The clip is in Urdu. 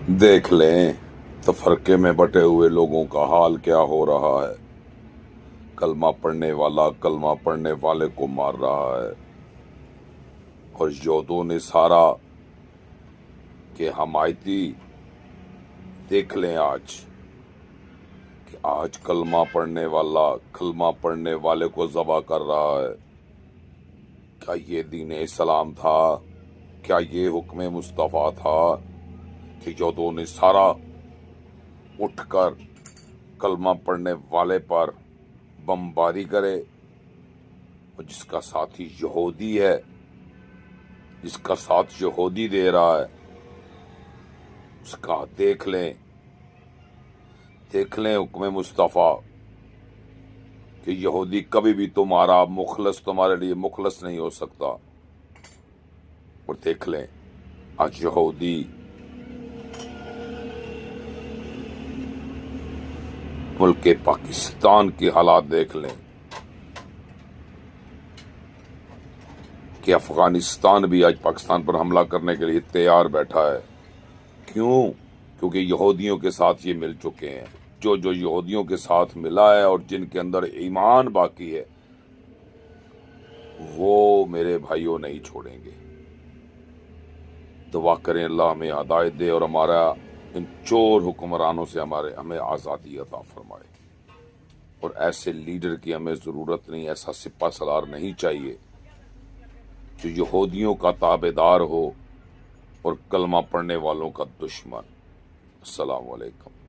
دیکھ لیں تفرقے میں بٹے ہوئے لوگوں کا حال کیا ہو رہا ہے۔ کلمہ پڑھنے والا کلمہ پڑھنے والے کو مار رہا ہے، اور یہودوں نے سارا کہ حمایتی دیکھ لیں آج کلمہ پڑھنے والا کلمہ پڑھنے والے کو ذبح کر رہا ہے۔ کیا یہ دین اسلام تھا؟ کیا یہ حکم مصطفیٰ تھا کہ یہودوں نے سارا اٹھ کر کلمہ پڑھنے والے پر بمباری کرے، اور جس کا ساتھی یہودی ہے، جس کا ساتھ یہودی دے رہا ہے، اس کا دیکھ لیں حکم مصطفیٰ کہ یہودی کبھی بھی تمہارے لیے مخلص نہیں ہو سکتا۔ اور دیکھ لیں آج یہودی ملک پاکستان کی حالات دیکھ لیں کہ افغانستان بھی آج پاکستان پر حملہ کرنے کے لیے تیار بیٹھا ہے۔ کیونکہ یہودیوں کے ساتھ یہ مل چکے ہیں۔ جو یہودیوں کے ساتھ ملا ہے اور جن کے اندر ایمان باقی ہے، وہ میرے بھائیوں نہیں چھوڑیں گے۔ دعا کریں اللہ ہمیں ہدایت دے اور ہمارا ان چور حکمرانوں سے ہمیں آزادی عطا فرمائے، اور ایسے لیڈر کی ہمیں ضرورت نہیں، ایسا سپہ سالار نہیں چاہیے جو یہودیوں کا تابع دار ہو اور کلمہ پڑھنے والوں کا دشمن۔ السلام علیکم۔